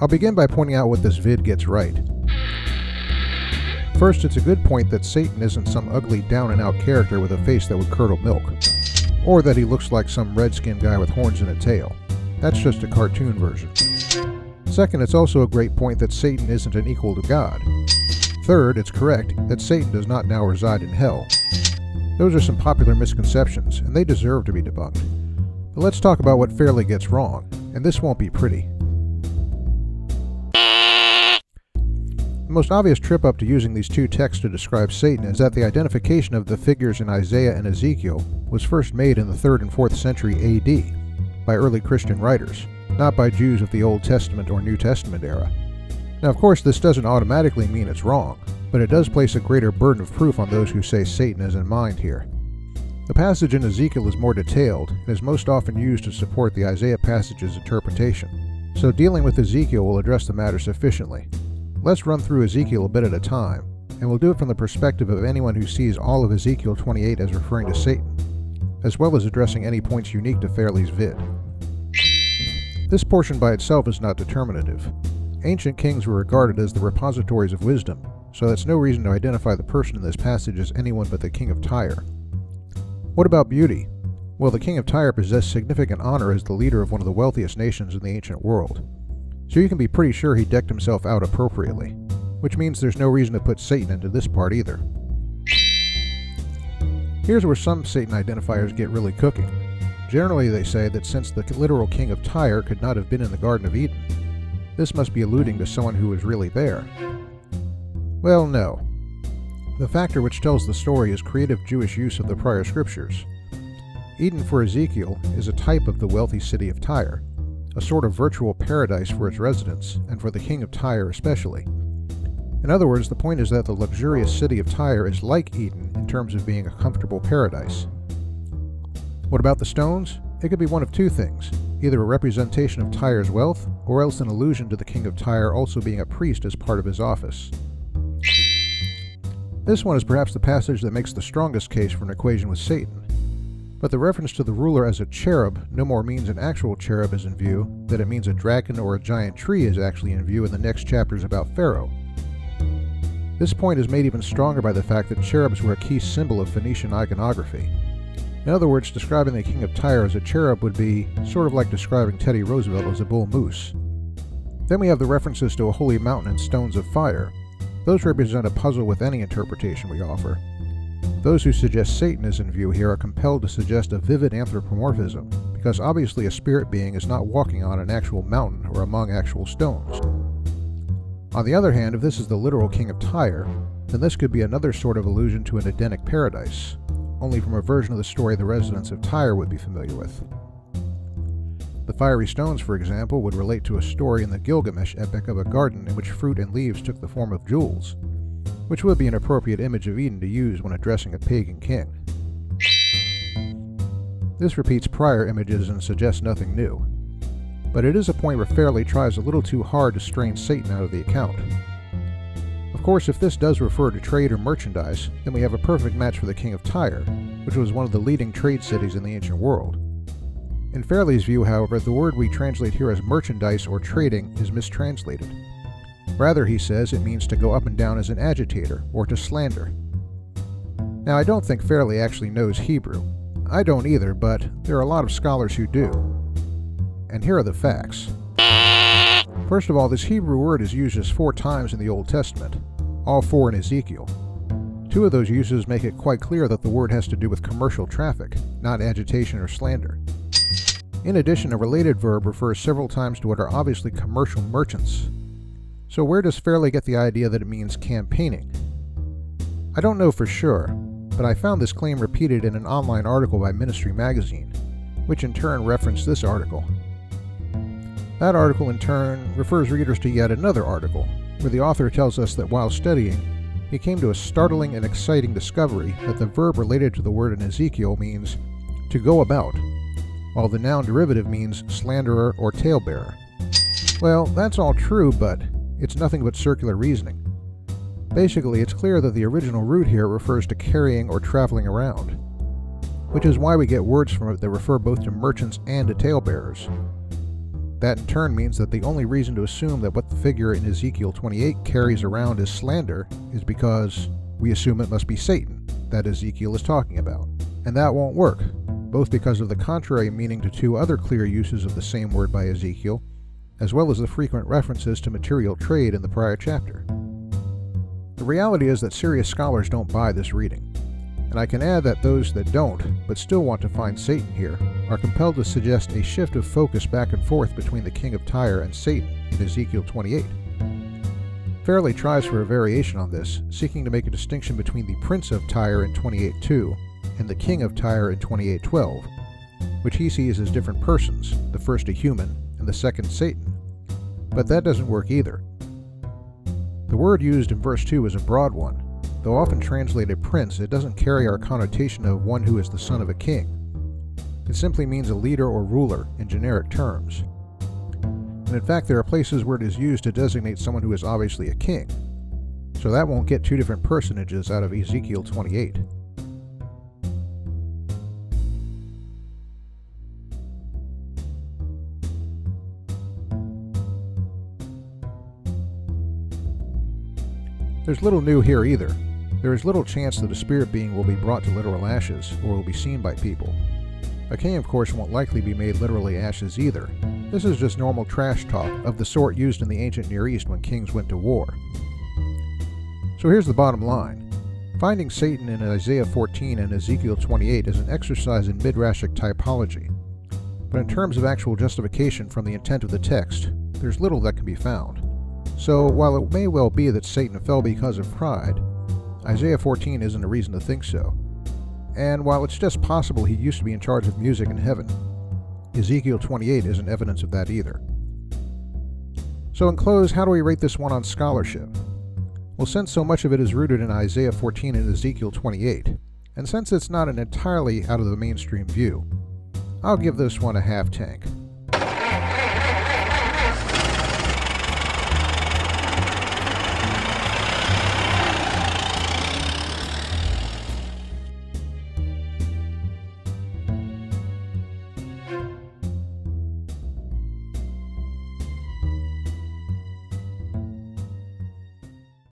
I'll begin by pointing out what this vid gets right. First, it's a good point that Satan isn't some ugly down-and-out character with a face that would curdle milk, or that he looks like some red-skinned guy with horns and a tail. That's just a cartoon version. Second, it's also a great point that Satan isn't an equal to God. Third, it's correct that Satan does not now reside in hell. Those are some popular misconceptions, and they deserve to be debunked. But let's talk about what Fairley gets wrong, and this won't be pretty. The most obvious trip-up to using these two texts to describe Satan is that the identification of the figures in Isaiah and Ezekiel was first made in the 3rd and 4th century AD by early Christian writers, not by Jews of the Old Testament or New Testament era. Now, of course, this doesn't automatically mean it's wrong, but it does place a greater burden of proof on those who say Satan is in mind here. The passage in Ezekiel is more detailed and is most often used to support the Isaiah passage's interpretation, so dealing with Ezekiel will address the matter sufficiently. Let's run through Ezekiel a bit at a time, and we'll do it from the perspective of anyone who sees all of Ezekiel 28 as referring to Satan, as well as addressing any points unique to Fairley's vid. This portion by itself is not determinative. Ancient kings were regarded as the repositories of wisdom, so that's no reason to identify the person in this passage as anyone but the king of Tyre. What about beauty? Well, the king of Tyre possessed significant honor as the leader of one of the wealthiest nations in the ancient world, so you can be pretty sure he decked himself out appropriately, which means there's no reason to put Satan into this part either. Here's where some Satan identifiers get really cooking. Generally, they say that since the literal king of Tyre could not have been in the Garden of Eden, this must be alluding to someone who was really there. Well, no. The factor which tells the story is creative Jewish use of the prior scriptures. Eden for Ezekiel is a type of the wealthy city of Tyre, a sort of virtual paradise for its residents, and for the king of Tyre especially. In other words, the point is that the luxurious city of Tyre is like Eden in terms of being a comfortable paradise. What about the stones? It could be one of two things, either a representation of Tyre's wealth, or else an allusion to the king of Tyre also being a priest as part of his office. This one is perhaps the passage that makes the strongest case for an equation with Satan. But the reference to the ruler as a cherub no more means an actual cherub is in view than it means a dragon or a giant tree is actually in view in the next chapters about Pharaoh. This point is made even stronger by the fact that cherubs were a key symbol of Phoenician iconography. In other words, describing the king of Tyre as a cherub would be sort of like describing Teddy Roosevelt as a bull moose. Then we have the references to a holy mountain and stones of fire. Those represent a puzzle with any interpretation we offer. Those who suggest Satan is in view here are compelled to suggest a vivid anthropomorphism, because obviously a spirit being is not walking on an actual mountain or among actual stones. On the other hand, if this is the literal king of Tyre, then this could be another sort of allusion to an Edenic paradise, only from a version of the story the residents of Tyre would be familiar with. The fiery stones, for example, would relate to a story in the Gilgamesh epic of a garden in which fruit and leaves took the form of jewels, which would be an appropriate image of Eden to use when addressing a pagan king. This repeats prior images and suggests nothing new, but it is a point where Fairley tries a little too hard to strain Satan out of the account. Of course, if this does refer to trade or merchandise, then we have a perfect match for the king of Tyre, which was one of the leading trade cities in the ancient world. In Fairley's view, however, the word we translate here as merchandise or trading is mistranslated. Rather, he says, it means to go up and down as an agitator, or to slander. Now, I don't think Fairley actually knows Hebrew. I don't either, but there are a lot of scholars who do. And here are the facts. First of all, this Hebrew word is used just 4 times in the Old Testament, all 4 in Ezekiel. 2 of those uses make it quite clear that the word has to do with commercial traffic, not agitation or slander. In addition, a related verb refers several times to what are obviously commercial merchants. So where does Fairley get the idea that it means campaigning? I don't know for sure, but I found this claim repeated in an online article by Ministry Magazine, which in turn referenced this article. That article in turn refers readers to yet another article, where the author tells us that while studying, he came to a startling and exciting discovery that the verb related to the word in Ezekiel means to go about, while the noun derivative means slanderer or talebearer. Well, that's all true, but it's nothing but circular reasoning. Basically, it's clear that the original root here refers to carrying or traveling around, which is why we get words from it that refer both to merchants and to talebearers. That in turn means that the only reason to assume that what the figure in Ezekiel 28 carries around is slander is because we assume it must be Satan that Ezekiel is talking about. And that won't work, both because of the contrary meaning to two other clear uses of the same word by Ezekiel, as well as the frequent references to material trade in the prior chapter. The reality is that serious scholars don't buy this reading, and I can add that those that don't, but still want to find Satan here, are compelled to suggest a shift of focus back and forth between the king of Tyre and Satan in Ezekiel 28. Farley tries for a variation on this, seeking to make a distinction between the prince of Tyre in 28:2 and the king of Tyre in 28:12, which he sees as different persons, the first a human and the second Satan. But that doesn't work either. The word used in verse 2 is a broad one. Though often translated prince, it doesn't carry our connotation of one who is the son of a king. It simply means a leader or ruler in generic terms. And in fact, there are places where it is used to designate someone who is obviously a king. So that won't get two different personages out of Ezekiel 28. There's little new here either. There is little chance that a spirit being will be brought to literal ashes, or will be seen by people. A king, of course, won't likely be made literally ashes either. This is just normal trash talk of the sort used in the ancient Near East when kings went to war. So here's the bottom line. Finding Satan in Isaiah 14 and Ezekiel 28 is an exercise in midrashic typology. But in terms of actual justification from the intent of the text, there's little that can be found. So while it may well be that Satan fell because of pride, Isaiah 14 isn't a reason to think so. And while it's just possible he used to be in charge of music in heaven, Ezekiel 28 isn't evidence of that either. So in close, how do we rate this one on scholarship? Well, since so much of it is rooted in Isaiah 14 and Ezekiel 28, and since it's not an entirely out of the mainstream view, I'll give this one a half tank.